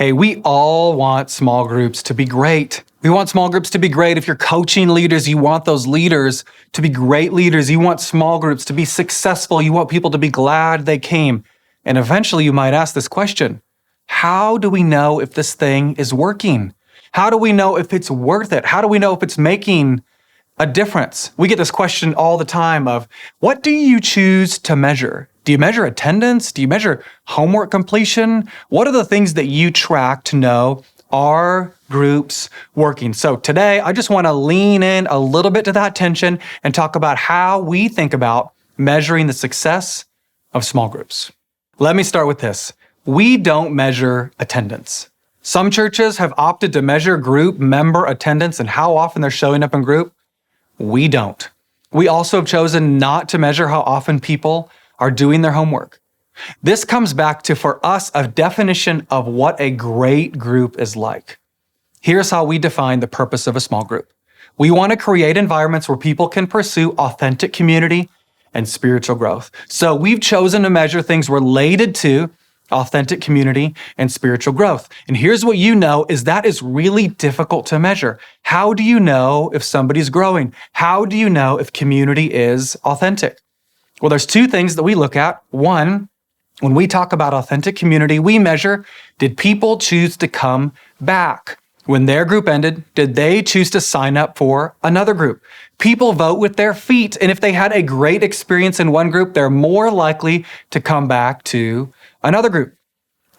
Hey, we all want small groups to be great. We want small groups to be great. If you're coaching leaders, you want those leaders to be great leaders. You want small groups to be successful. You want people to be glad they came. And eventually you might ask this question: how do we know if this thing is working? How do we know if it's worth it? How do we know if it's making a difference? We get this question all the time of, what do you choose to measure? Do you measure attendance? Do you measure homework completion? What are the things that you track to know, are groups working? So today, I just want to lean in a little bit to that tension and talk about how we think about measuring the success of small groups. Let me start with this. We don't measure attendance. Some churches have opted to measure group member attendance and how often they're showing up in group. We don't. We also have chosen not to measure how often people are doing their homework. This comes back to, for us, a definition of what a great group is like. Here's how we define the purpose of a small group. We want to create environments where people can pursue authentic community and spiritual growth. So we've chosen to measure things related to authentic community and spiritual growth. And here's what you know is that is really difficult to measure. How do you know if somebody's growing? How do you know if community is authentic? Well, there's two things that we look at. One, when we talk about authentic community, we measure, did people choose to come back? When their group ended, did they choose to sign up for another group? People vote with their feet, and if they had a great experience in one group, they're more likely to come back to another group.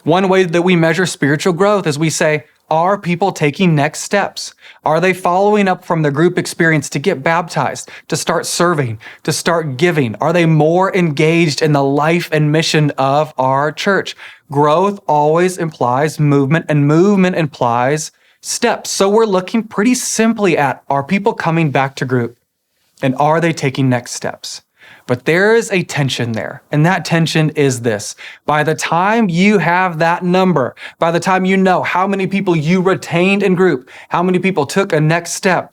One way that we measure spiritual growth is we say, are people taking next steps? Are they following up from the group experience to get baptized, to start serving, to start giving? Are they more engaged in the life and mission of our church? Growth always implies movement, and movement implies steps. So we're looking pretty simply at, are people coming back to group? And are they taking next steps? But there is a tension there, and that tension is this. By the time you have that number, by the time you know how many people you retained in group, how many people took a next step,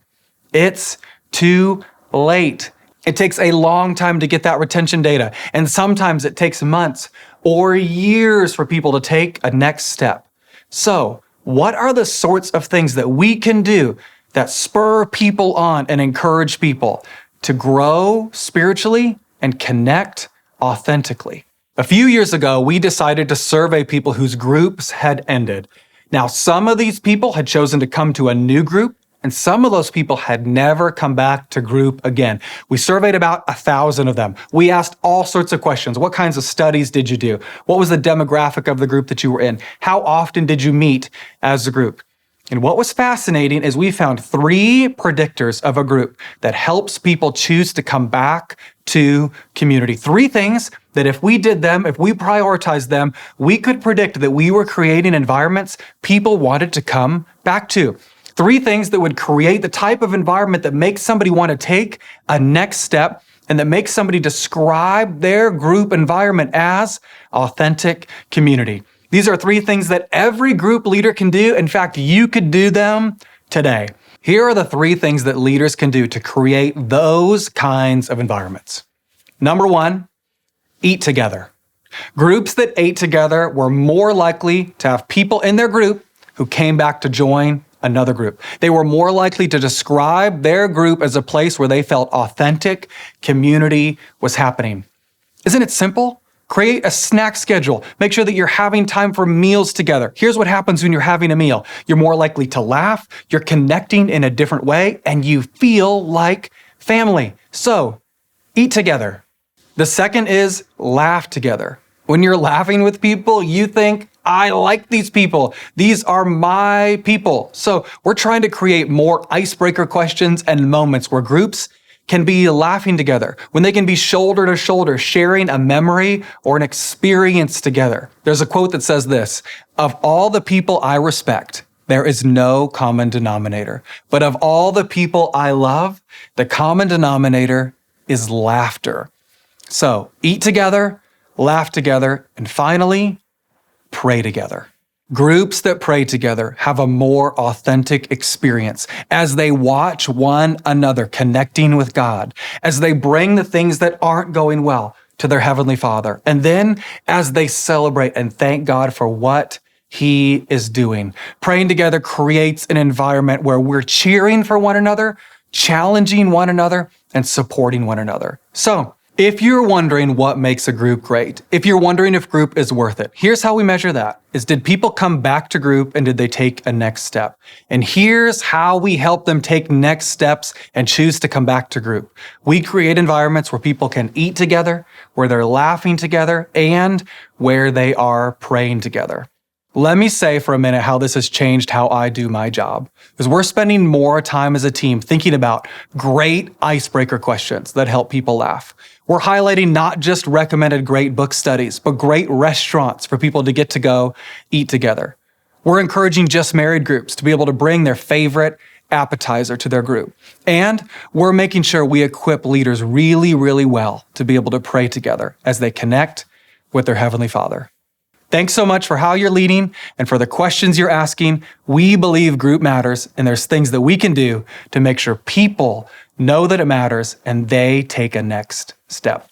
it's too late. It takes a long time to get that retention data, and sometimes it takes months or years for people to take a next step. So, what are the sorts of things that we can do that spur people on and encourage people to grow spiritually and connect authentically? A few years ago, we decided to survey people whose groups had ended. Now, some of these people had chosen to come to a new group, and some of those people had never come back to group again. We surveyed about 1,000 of them. We asked all sorts of questions. What kinds of studies did you do? What was the demographic of the group that you were in? How often did you meet as a group? And what was fascinating is we found 3 predictors of a group that helps people choose to come back to community. 3 things that if we did them, if we prioritized them, we could predict that we were creating environments people wanted to come back to. 3 things that would create the type of environment that makes somebody want to take a next step and that makes somebody describe their group environment as authentic community. These are 3 things that every group leader can do. In fact, you could do them today. Here are the 3 things that leaders can do to create those kinds of environments. Number 1, eat together. Groups that ate together were more likely to have people in their group who came back to join another group. They were more likely to describe their group as a place where they felt authentic community was happening. Isn't it simple? Create a snack schedule. Make sure that you're having time for meals together. Here's what happens when you're having a meal. You're more likely to laugh, you're connecting in a different way, and you feel like family. So, eat together. The second is laugh together. When you're laughing with people, you think, I like these people. These are my people. So we're trying to create more icebreaker questions and moments where groups can be laughing together, when they can be shoulder to shoulder, sharing a memory or an experience together. There's a quote that says this: of all the people I respect, there is no common denominator. But of all the people I love, the common denominator is laughter. So eat together, laugh together, and finally, pray together. Groups that pray together have a more authentic experience as they watch one another connecting with God, as they bring the things that aren't going well to their Heavenly Father, and then as they celebrate and thank God for what he is doing. Praying together creates an environment where we're cheering for one another, challenging one another, and supporting one another. So, if you're wondering what makes a group great, if you're wondering if group is worth it, here's how we measure that. Did people come back to group and did they take a next step? And here's how we help them take next steps and choose to come back to group. We create environments where people can eat together, where they're laughing together, and where they are praying together. Let me say for a minute how this has changed how I do my job. Because we're spending more time as a team thinking about great icebreaker questions that help people laugh. We're highlighting not just recommended great book studies, but great restaurants for people to get to go eat together. We're encouraging just married groups to be able to bring their favorite appetizer to their group. And we're making sure we equip leaders really, really well to be able to pray together as they connect with their Heavenly Father. Thanks so much for how you're leading and for the questions you're asking. We believe group matters, and there's things that we can do to make sure people know that it matters and they take a next step.